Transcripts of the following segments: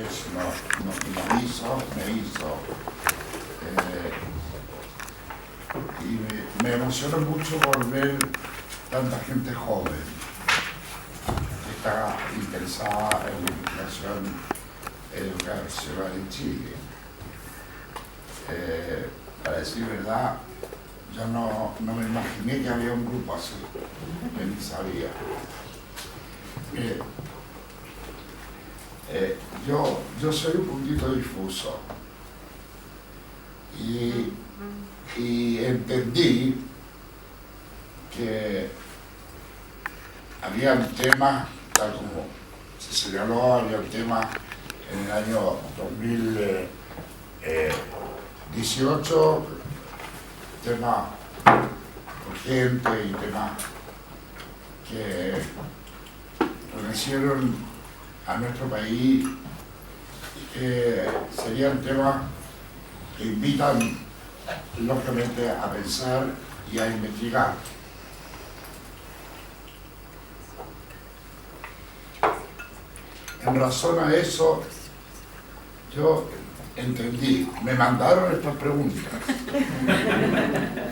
eso me hizo y me emocionó mucho por ver tanta gente joven que está interesada en la investigación educacional en Chile. Para decir verdad, yo no me imaginé que había un grupo así, que ni sabía. Mire, yo soy un poquito difuso y entendí que había un tema, tal como se señaló, había un tema en el año 2018, tema urgente y tema que reconocieron a nuestro país y que serían temas que invitan lógicamente a pensar y a investigar. En razón a eso, yo entendí, me mandaron estas preguntas,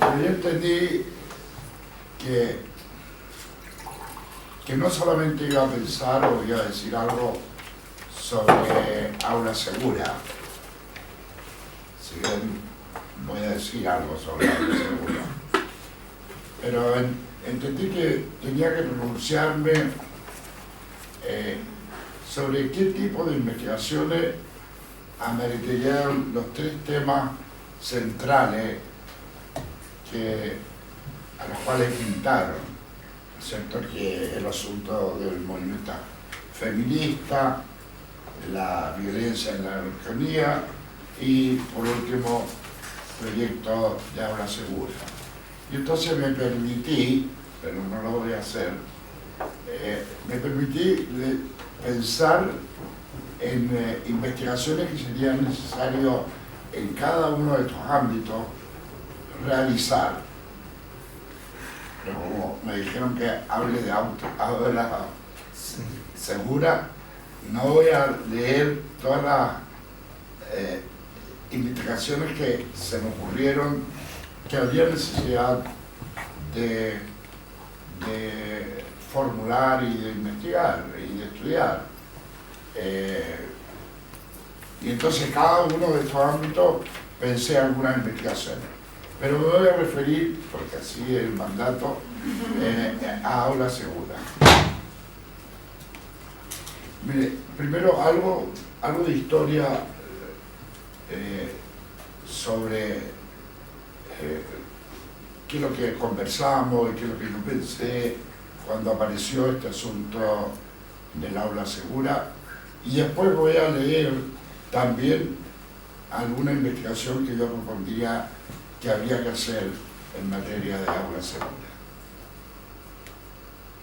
pero yo entendí que no solamente iba a pensar o iba a decir algo sobre aula segura, si bien voy a decir algo sobre aula segura, pero entendí que tenía que pronunciarme sobre qué tipo de investigaciones ameritarían los tres temas centrales a los cuales pintaron, ¿cierto? Que el asunto del movimiento feminista, la violencia en la Araucanía y, por último, proyecto de aula segura. Y entonces me permití, pero no lo voy a hacer, me permití pensar en investigaciones que serían necesarias en cada uno de estos ámbitos realizar. Pero como me dijeron que hable de aula segura, no voy a leer todas las investigaciones que se me ocurrieron que había necesidad de formular y de investigar y de estudiar. Y entonces cada uno de estos ámbitos pensé en algunas investigaciones. Pero me voy a referir, porque así es el mandato, a aula segura. Mire, primero algo de historia sobre qué es lo que conversamos y qué es lo que yo pensé cuando apareció este asunto del aula segura, y después voy a leer también alguna investigación que yo propondría que habría que hacer en materia de aula segura.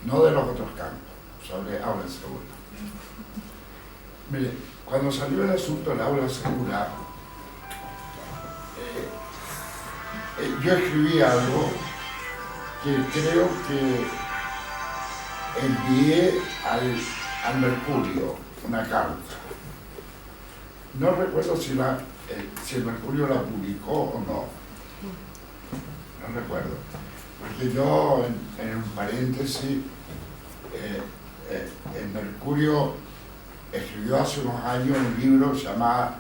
No de los otros campos, sobre aula segura. Mire, cuando salió el asunto del aula segura, yo escribí algo que creo que envié al Mercurio, una carta. No recuerdo si el Mercurio la publicó o no. No recuerdo. Porque yo, en un paréntesis, el Mercurio escribió hace unos años un libro llamado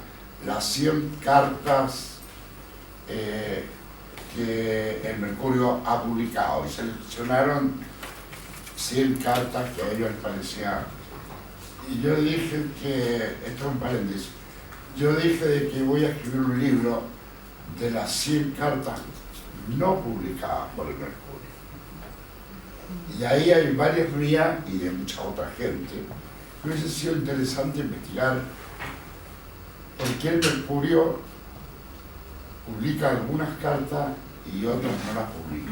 Las 100 cartas que el Mercurio ha publicado, y seleccionaron 100 cartas que a ellos les parecían. Y yo dije que, esto es un paréntesis, yo dije de que voy a escribir un libro de las 100 cartas no publicadas por el Mercurio. Y ahí hay varias mías y de mucha otra gente. Hubiese sido interesante investigar por qué el Mercurio publica algunas cartas y otras no las publica.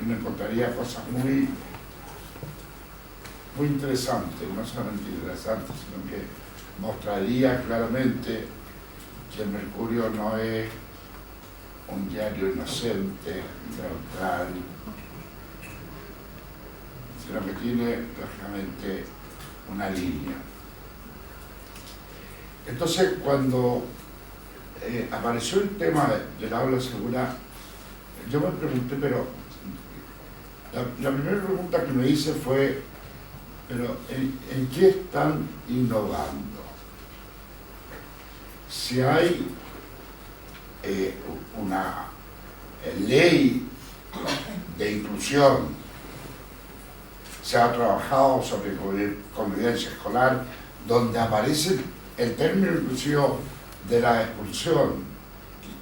Y me encontraría cosas muy interesantes, no solamente interesantes, sino que mostraría claramente que el Mercurio no es un diario inocente, neutral, sino que tiene lógicamente una línea. Entonces, cuando apareció el tema del aula segura, yo me pregunté, pero la primera pregunta que me hice fue, pero ¿en qué están innovando? Si hay una ley de inclusión, se ha trabajado sobre convivencia escolar, donde aparece el término inclusivo de la expulsión.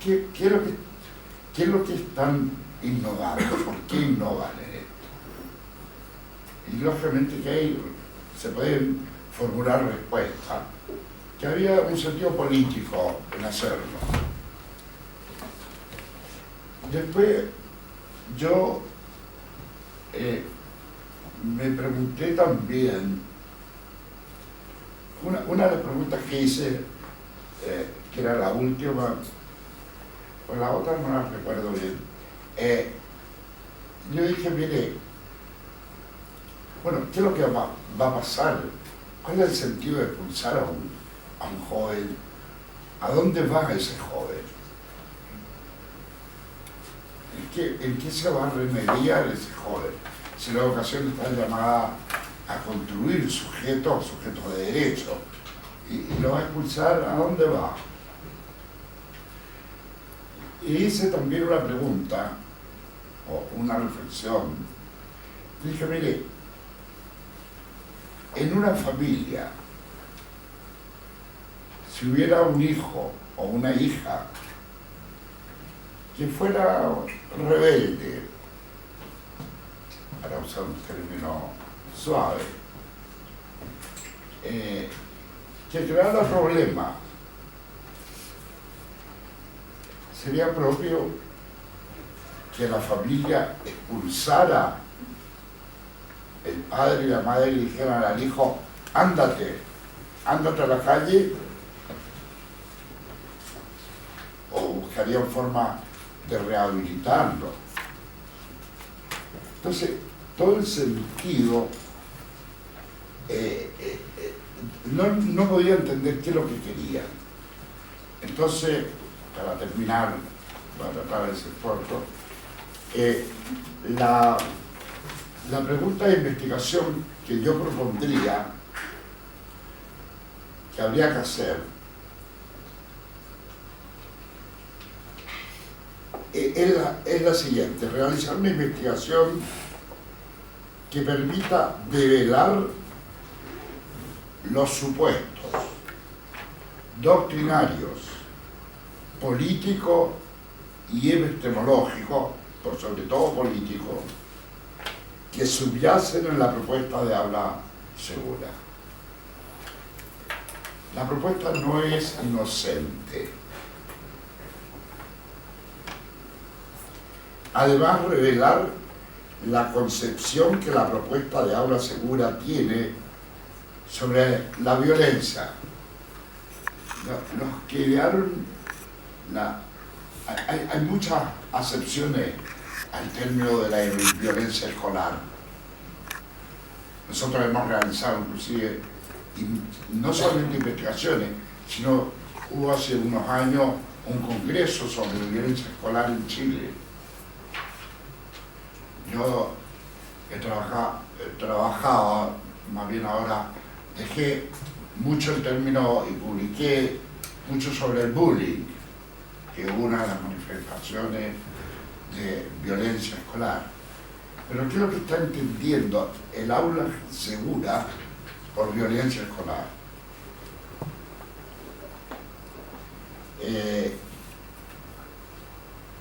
¿Qué es lo que están innovando? ¿Por qué innovan en esto? Y lógicamente que se pueden formular respuestas, que había un sentido político en hacerlo. Después yo me pregunté también, una de las preguntas que hice, que era la última, o la otra no la recuerdo bien, yo dije, mire, bueno, ¿qué es lo que va a pasar? ¿Cuál es el sentido de expulsar a un joven? ¿A dónde va ese joven? ¿En qué se va a remediar ese joven? Si la educación está llamada a construir sujetos de derecho, y lo va a expulsar, ¿a dónde va? Y hice también una pregunta, o una reflexión. Dije, mire, en una familia, si hubiera un hijo o una hija que fuera rebelde, para usar un término suave, que creara problemas, sería propio que la familia expulsara, el padre y la madre le dijeran al hijo, ándate a la calle, o buscarían forma de rehabilitarlo. Entonces, todo el sentido, no podía entender qué es lo que querían. Entonces, para terminar, para tratar de ser corto, la pregunta de investigación que yo propondría que habría que hacer es la siguiente: realizar una investigación que permita develar los supuestos doctrinarios, políticos y epistemológicos, por sobre todo políticos, que subyacen en la propuesta de aula segura. La propuesta no es inocente. Además, revelar la concepción que la propuesta de aula segura tiene sobre la violencia. Los que idearon hay muchas acepciones al término de la violencia escolar. Nosotros hemos realizado inclusive, y no solamente investigaciones, sino hubo hace unos años un congreso sobre violencia escolar en Chile. Yo trabajaba, más bien ahora dejé mucho el término y publiqué mucho sobre el bullying, que es una de las manifestaciones de violencia escolar. Pero ¿qué es lo que está entendiendo el aula segura por violencia escolar?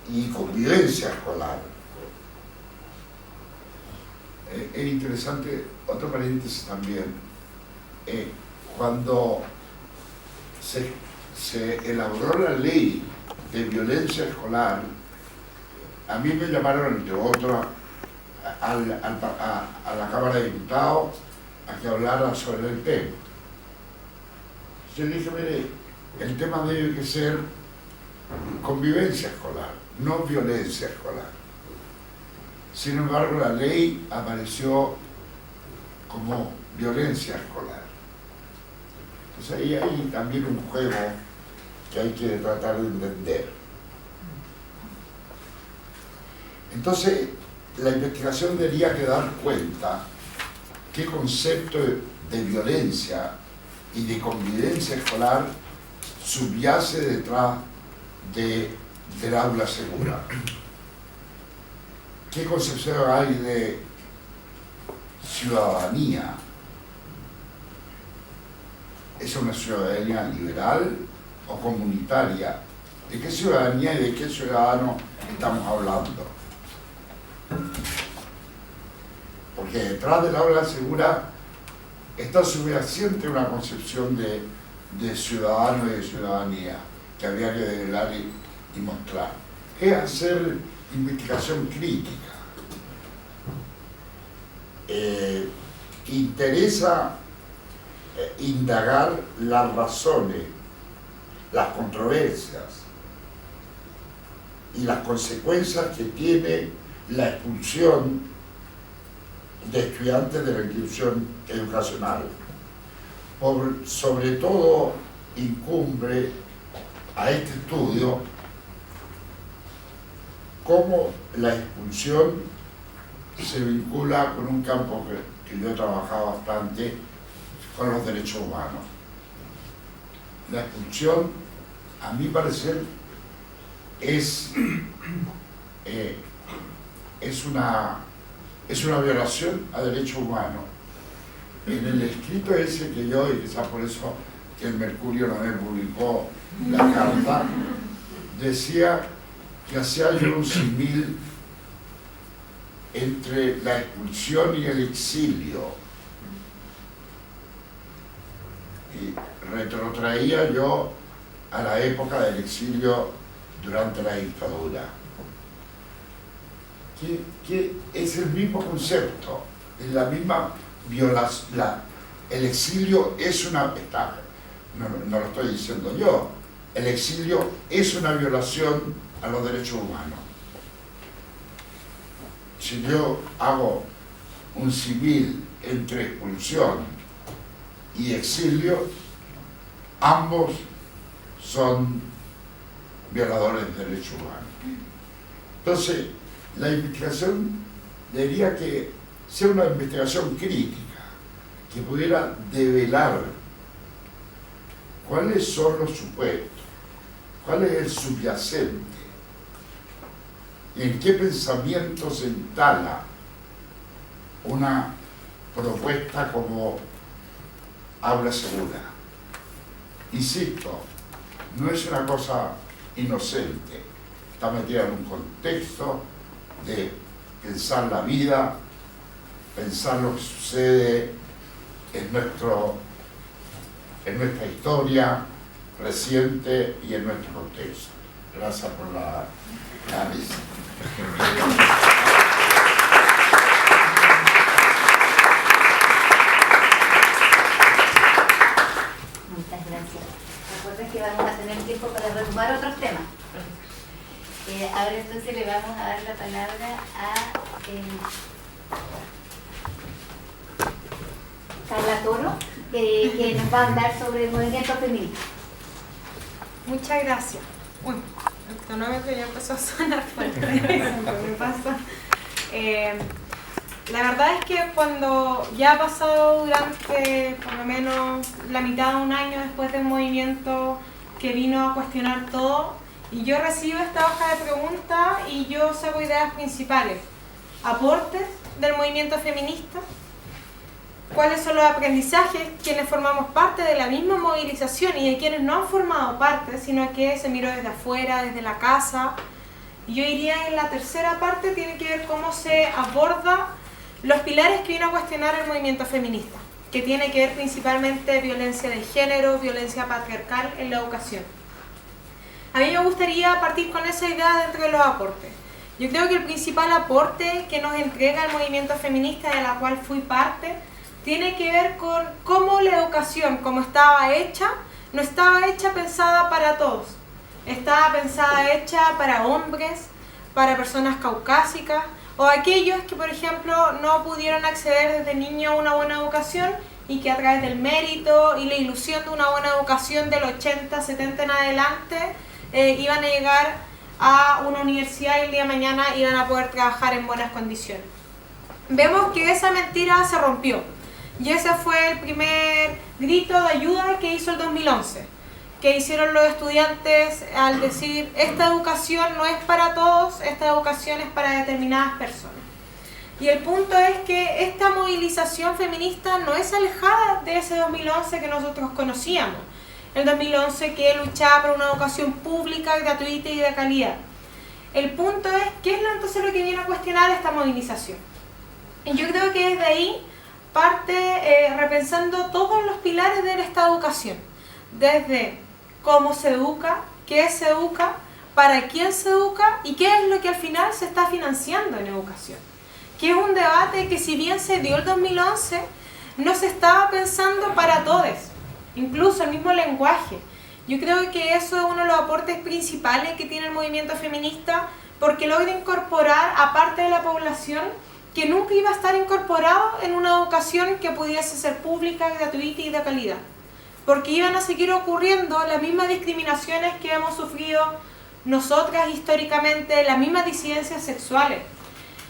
Y convivencia escolar. Es interesante, otro paréntesis también, cuando se elaboró la ley de violencia escolar, a mí me llamaron, entre otros, a la Cámara de Diputados a que hablara sobre el tema. Yo dije, mire, el tema debe que ser convivencia escolar, no violencia escolar. Sin embargo, la ley apareció como violencia escolar. Entonces ahí hay también un juego que hay que tratar de entender. Entonces, la investigación debería que dar cuenta qué concepto de violencia y de convivencia escolar subyace detrás del aula segura. ¿Qué concepción hay de ciudadanía? ¿Es una ciudadanía liberal o comunitaria? ¿De qué ciudadanía y de qué ciudadano estamos hablando? Porque detrás del aula segura está subyacente una concepción de ciudadano y de ciudadanía que habría que develar y mostrar. Es hacer investigación crítica. Interesa indagar las razones, las controversias y las consecuencias que tiene la expulsión de estudiantes de la institución educacional. Sobre todo incumbe a este estudio cómo la expulsión se vincula con un campo que yo he trabajado bastante, con los derechos humanos. La expulsión, a mi parecer, es una violación a derechos humanos. En el escrito ese que yo, y quizás por eso que el Mercurio no me publicó la carta, decía que hacía yo un símil entre la expulsión y el exilio. Y retrotraía yo a la época del exilio durante la dictadura. Que es el mismo concepto, es la misma violación. El exilio es una... no lo estoy diciendo yo, el exilio es una violación a los derechos humanos. Si yo hago un símil entre expulsión y exilio, ambos son violadores de derechos humanos. Entonces, la investigación debería que ser una investigación crítica, que pudiera develar cuáles son los supuestos, cuál es el subyacente, y en qué pensamiento se instala una propuesta como aula segura. Insisto, no es una cosa inocente, está metida en un contexto de pensar la vida, pensar lo que sucede en nuestra historia reciente y en nuestro contexto. Gracias por la visita. Muchas gracias. Recuerden que vamos a tener tiempo para retomar otros temas. Ahora entonces le vamos a dar la palabra a Carla Toro, que nos va a hablar sobre el movimiento feminista. Muchas gracias. Uy, el cronómetro ya empezó a sonar fuerte. Me pasa. La verdad es que cuando ya ha pasado durante por lo menos la mitad de un año después del movimiento que vino a cuestionar todo, y yo recibo esta hoja de preguntas y yo saco ideas principales. Aportes del movimiento feminista, cuáles son los aprendizajes, quienes formamos parte de la misma movilización y de quienes no han formado parte, sino que se miró desde afuera, desde la casa. Y yo diría en la tercera parte tiene que ver cómo se aborda los pilares que vino a cuestionar el movimiento feminista, que tiene que ver principalmente violencia de género, violencia patriarcal en la educación. A mí me gustaría partir con esa idea dentro de los aportes. Yo creo que el principal aporte que nos entrega el movimiento feminista, de la cual fui parte, tiene que ver con cómo la educación, como estaba hecha, no estaba hecha pensada para todos. Estaba pensada hecha para hombres, para personas caucásicas, o aquellos que, por ejemplo, no pudieron acceder desde niño a una buena educación y que a través del mérito y la ilusión de una buena educación del 80, 70 en adelante iban a llegar a una universidad y el día de mañana iban a poder trabajar en buenas condiciones. Vemos que esa mentira se rompió y ese fue el primer grito de ayuda que hizo el 2011, que hicieron los estudiantes al decir: esta educación no es para todos, esta educación es para determinadas personas. Y el punto es que esta movilización feminista no es alejada de ese 2011 que nosotros conocíamos, el 2011 que luchaba por una educación pública, gratuita y de calidad. El punto es, ¿qué es entonces lo que viene a cuestionar esta movilización? Y yo creo que desde ahí parte repensando todos los pilares de esta educación, desde cómo se educa, qué se educa, para quién se educa y qué es lo que al final se está financiando en educación. Que es un debate que, si bien se dio el 2011, no se estaba pensando para todos, incluso el mismo lenguaje. Yo creo que eso es uno de los aportes principales que tiene el movimiento feminista, porque logra incorporar a parte de la población que nunca iba a estar incorporado en una educación que pudiese ser pública, gratuita y de calidad. Porque iban a seguir ocurriendo las mismas discriminaciones que hemos sufrido nosotras históricamente, las mismas disidencias sexuales.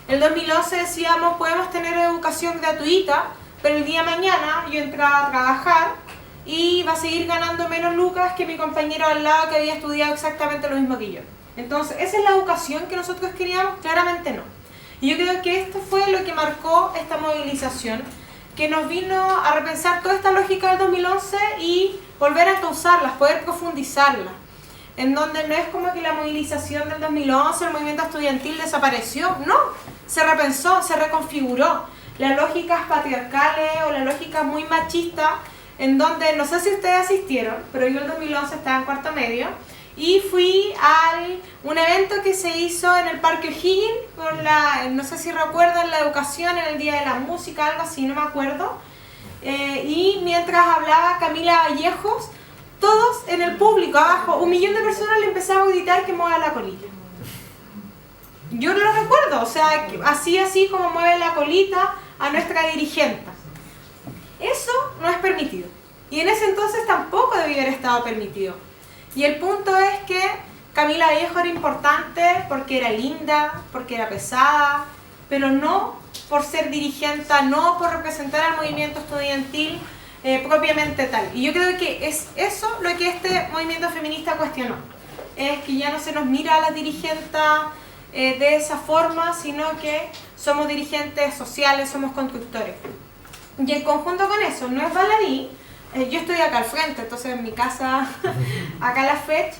El 2011 decíamos, podemos tener educación gratuita, pero el día de mañana yo entraba a trabajar y va a seguir ganando menos lucas que mi compañero al lado que había estudiado exactamente lo mismo que yo. Entonces, ¿esa es la educación que nosotros queríamos? Claramente no. Y yo creo que esto fue lo que marcó esta movilización, que nos vino a repensar toda esta lógica del 2011 y volver a encauzarlas, poder profundizarlas. En donde no es como que la movilización del 2011, el movimiento estudiantil desapareció, no, se repensó, se reconfiguró. Las lógicas patriarcales o las lógicas muy machistas, en donde, no sé si ustedes asistieron, pero yo en el 2011 estaba en cuarto medio, y fui a un evento que se hizo en el Parque O'Higgins, no sé si recuerdan, la educación en el Día de la Música, algo así, no me acuerdo, y mientras hablaba Camila Vallejos, todos en el público, abajo, 1 millón de personas le empezaban a gritar que mueva la colita. Yo no lo recuerdo, o sea, así como mueve la colita a nuestra dirigente. Eso no es permitido. Y en ese entonces tampoco debía haber estado permitido. Y el punto es que Camila Vallejo era importante porque era linda, porque era pesada, pero no por ser dirigente, no por representar al movimiento estudiantil propiamente tal. Y yo creo que es eso lo que este movimiento feminista cuestionó. Es que ya no se nos mira a las dirigentes de esa forma, sino que somos dirigentes sociales, somos constructores. Y en conjunto con eso, no es baladí, yo estoy acá al frente, entonces en mi casa, acá en la FECH,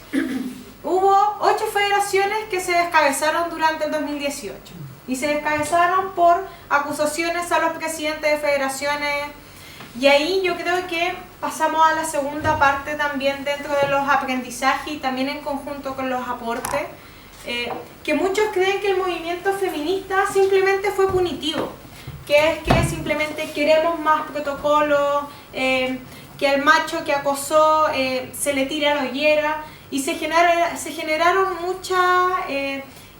hubo 8 federaciones que se descabezaron durante el 2018. Y se descabezaron por acusaciones a los presidentes de federaciones. Y ahí yo creo que pasamos a la segunda parte también dentro de los aprendizajes y también en conjunto con los aportes, que muchos creen que el movimiento feminista simplemente fue punitivo, que es que simplemente queremos más protocolos, que al macho que acosó se le tira la hoguera, y se generaron muchas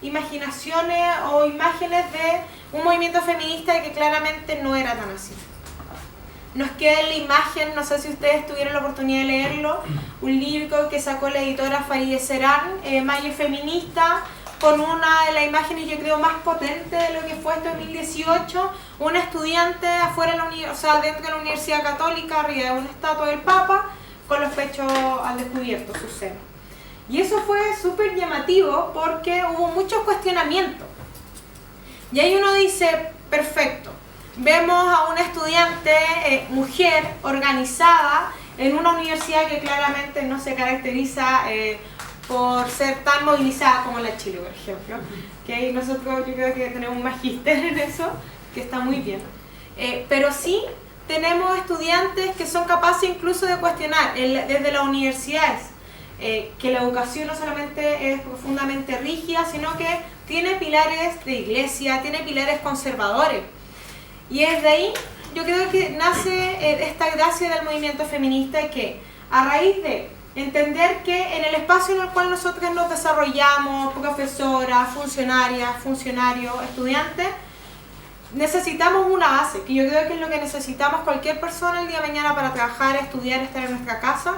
imaginaciones o imágenes de un movimiento feminista que claramente no era tan así. Nos queda en la imagen, no sé si ustedes tuvieron la oportunidad de leerlo, un libro que sacó la editora Farideh Serán, Malle Feminista, con una de las imágenes yo creo más potentes de lo que fue este 2018, una estudiante afuera de dentro de la Universidad Católica, arriba de una estatua del Papa, con los pechos al descubierto, sus senos. Y eso fue súper llamativo porque hubo muchos cuestionamientos. Y ahí uno dice, perfecto, vemos a una estudiante, mujer, organizada, en una universidad que claramente no se caracteriza por ser tan movilizada como la Chile, por ejemplo. Que nosotros yo creo que tenemos un magíster en eso, que está muy bien. Pero sí tenemos estudiantes que son capaces incluso de cuestionar desde las universidades, que la educación no solamente es profundamente rígida, sino que tiene pilares de iglesia, tiene pilares conservadores. Y desde ahí yo creo que nace esta gracia del movimiento feminista, que a raíz de entender que en el espacio en el cual nosotros nos desarrollamos, profesoras, funcionarias, funcionarios, estudiantes, necesitamos una base, que yo creo que es lo que necesitamos cualquier persona el día de mañana para trabajar, estudiar, estar en nuestra casa.